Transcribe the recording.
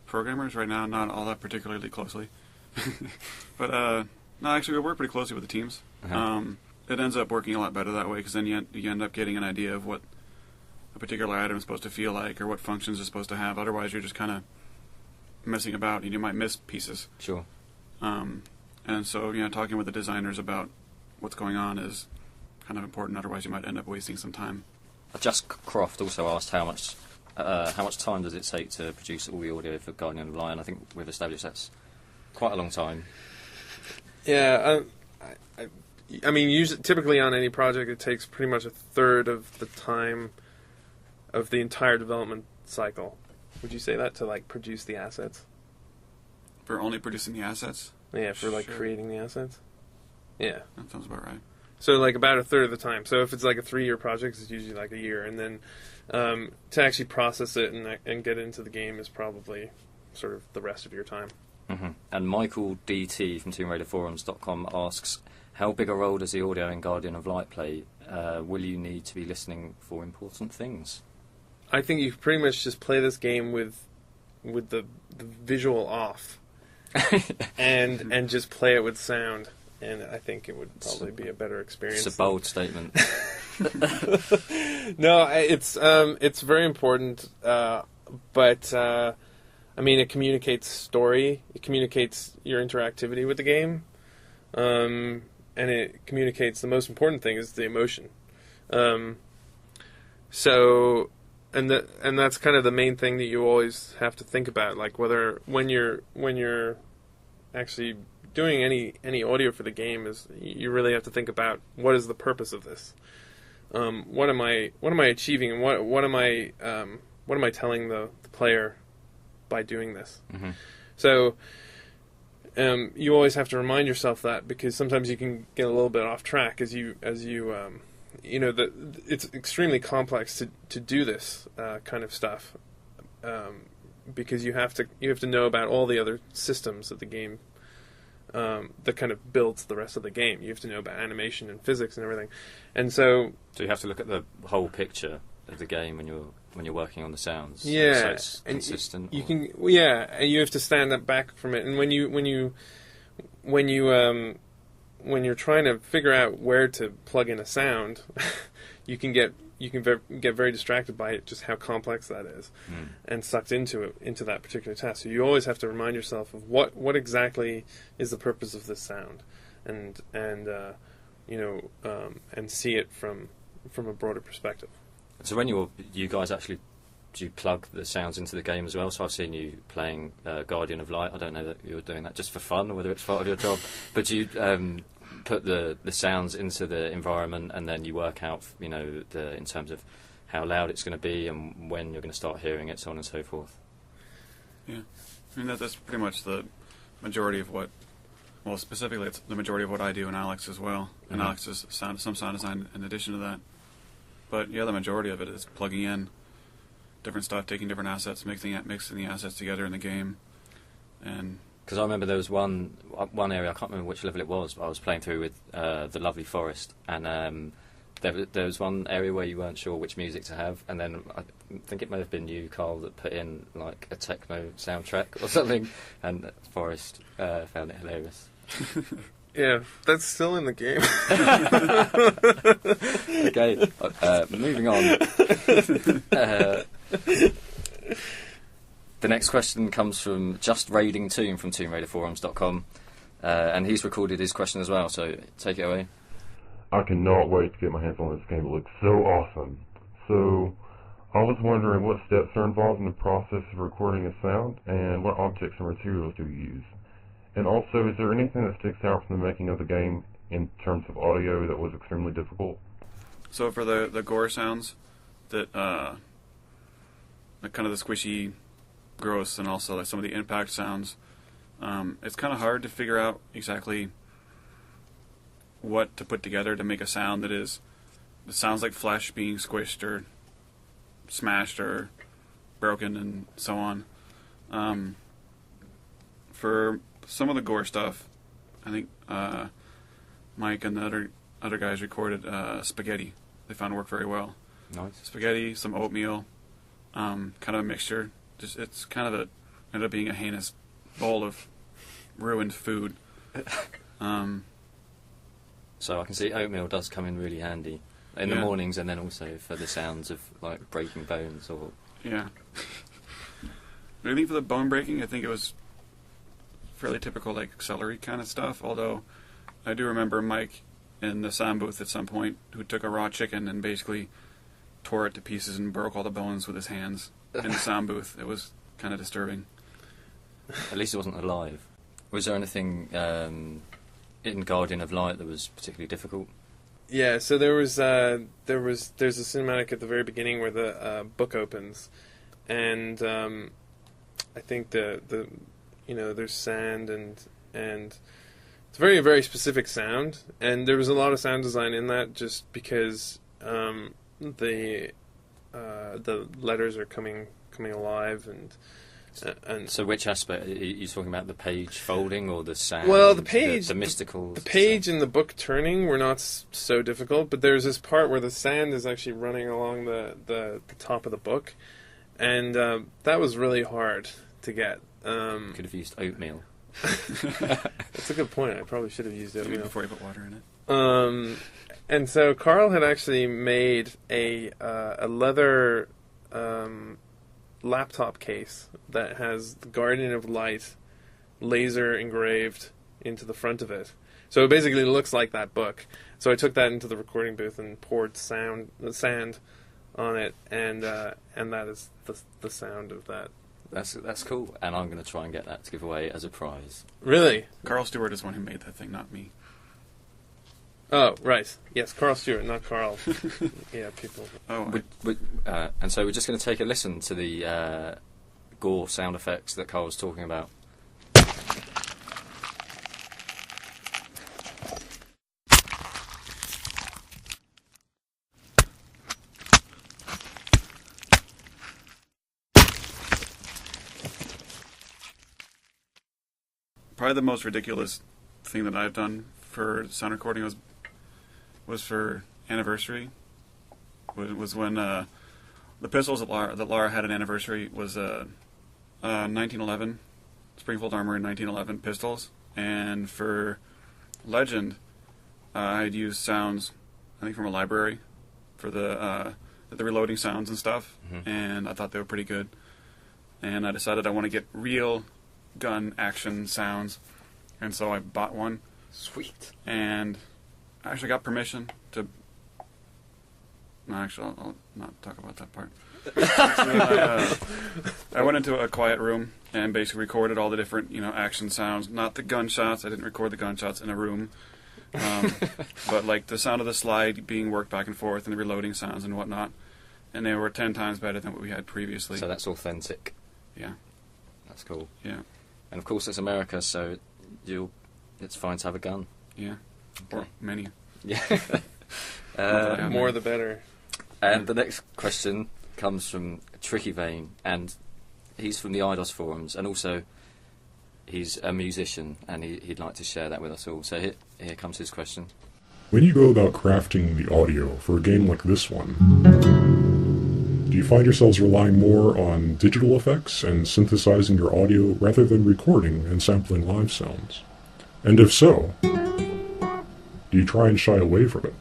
programmers right now, not all that particularly closely. But no, actually, we work pretty closely with the teams. It ends up working a lot better that way, because then you end up getting an idea of what a particular item is supposed to feel like, or what functions it's supposed to have. Otherwise, you're just kind of messing about, and you might miss pieces. Sure. And so, talking with the designers about what's going on is kind of important. Otherwise, you might end up wasting some time. Just Croft also asked how much time does it take to produce all the audio for Guardian of Light, and I think we've established that's quite a long time. Yeah, I mean, typically on any project, it takes pretty much a third of the time of the entire development cycle. Would you say that to produce the assets? For only producing the assets? Yeah, for Sure. creating the assets. Yeah, that sounds about right. So about a third of the time. So if it's a 3-year project, it's usually a year, and then to actually process it and get into the game is probably sort of the rest of your time. Mm-hmm. And Michael DT from TombRaiderFourms.com asks, how big a role does the audio in Guardian of Light play? Will you need to be listening for important things? I think you pretty much just play this game with the visual off, and just play it with sound, and I think it would probably be a better experience. It's a bold statement. No, it's very important, but I mean, it communicates story, it communicates your interactivity with the game, and it communicates the most important thing is the emotion. So. And that's kind of the main thing that you always have to think about, whether when you're actually doing any audio for the game, is you really have to think about what is the purpose of this. What am I achieving, and what am I telling the player by doing this? Mm-hmm. So you always have to remind yourself that, because sometimes you can get a little bit off track as you it's extremely complex to do this kind of stuff, because you have to know about all the other systems of the game that kind of builds the rest of the game. You have to know about animation and physics and everything, and so you have to look at the whole picture of the game when you're working on the sounds. Yeah, so it's consistent. And you have to stand up back from it, and when you're trying to figure out where to plug in a sound, you can get very distracted by it, just how complex that is, and sucked into that particular task. So you always have to remind yourself of what exactly is the purpose of this sound, and see it from a broader perspective. So when you guys actually do you plug the sounds into the game as well? So I've seen you playing Guardian of Light. I don't know that you're doing that just for fun or whether it's part of your job, but do you put the sounds into the environment, and then you work out, in terms of how loud it's going to be and when you're going to start hearing it, so on and so forth. Yeah, I mean that's pretty much the majority of what. Well, specifically, it's the majority of what I do, and Alex as well. And Alex does some sound design in addition to that. But yeah, the majority of it is plugging in different stuff, taking different assets, mixing the assets together in the game, and. Because I remember there was one area, I can't remember which level it was, but I was playing through with the lovely forest, and there was one area where you weren't sure which music to have, and then I think it may have been you, Karl, that put in a techno soundtrack or something, and Forest found it hilarious. Yeah, that's still in the game. Okay, moving on. The next question comes from Just Raiding Tomb from TombRaiderFourms.com, and he's recorded his question as well, so take it away. I cannot wait to get my hands on this game. It looks so awesome. So, I was wondering what steps are involved in the process of recording a sound, and what objects and materials do you use? And also, is there anything that sticks out from the making of the game in terms of audio that was extremely difficult? So for the gore sounds, that kind of the squishy, gross, and also some of the impact sounds, it's kind of hard to figure out exactly what to put together to make a sound that sounds like flesh being squished or smashed or broken and so on. For some of the gore stuff, I think Mike and the other guys recorded spaghetti. They found it worked very well. Nice. Spaghetti, some oatmeal, kind of a mixture. It's kind of ended up being a heinous bowl of ruined food. So I can see oatmeal does come in really handy in the mornings, and then also for the sounds of like breaking bones or. Yeah. I think for the bone breaking, I think it was fairly typical, like celery kind of stuff. Although I do remember Mike in the sound booth at some point who took a raw chicken and basically tore it to pieces and broke all the bones with his hands in the sound booth. It was kind of disturbing. At least it wasn't alive. Was there anything in Guardian of Light that was particularly difficult? Yeah, so there's a cinematic at the very beginning where the book opens, and I think the there's sand and it's a very, very specific sound, and there was a lot of sound design in that just because the letters are coming alive and so which aspect are you talking about? The page folding or the sound? Well, the page, the mystical. The page and the book turning were not so difficult, but there's this part where the sand is actually running along the top of the book, and that was really hard to get. Could have used oatmeal. That's a good point. I probably should have used oatmeal before you put water in it. And so Karl had actually made a leather laptop case that has the Guardian of Light laser engraved into the front of it. So it basically looks like that book. So I took that into the recording booth and poured sand on it, and that is the sound of that. That's cool, and I'm going to try and get that to give away as a prize. Really? Carl Stewart is the one who made that thing, not me. Oh, right. Yes, Karl Stewart, not Karl. Yeah, people. Oh, and so we're just going to take a listen to the gore sound effects that Karl was talking about. Probably the most ridiculous thing that I've done for sound recording was for anniversary. Was when the pistols that Lara had an anniversary was 1911 Springfield Armory 1911 pistols, and for Legend I'd used sounds I think from a library for the reloading sounds and stuff, and I thought they were pretty good. And I decided I want to get real gun action sounds, and so I bought one. Sweet. And I actually got permission to. No, actually, I'll not talk about that part. I went into a quiet room and basically recorded all the different, action sounds. Not the gunshots. I didn't record the gunshots in a room, but like the sound of the slide being worked back and forth and the reloading sounds and whatnot. And they were 10 times better than what we had previously. So that's authentic. Yeah. That's cool. Yeah. And of course, it's America, so it's fine to have a gun. Yeah. Okay. Or many. Yeah. More the better. And the next question comes from Tricky Vein, and he's from the Eidos Fourms, and also he's a musician, and he'd like to share that with us all. So here comes his question. When you go about crafting the audio for a game like this one, do you find yourselves relying more on digital effects and synthesizing your audio rather than recording and sampling live sounds? And if so, do you try and shy away from it?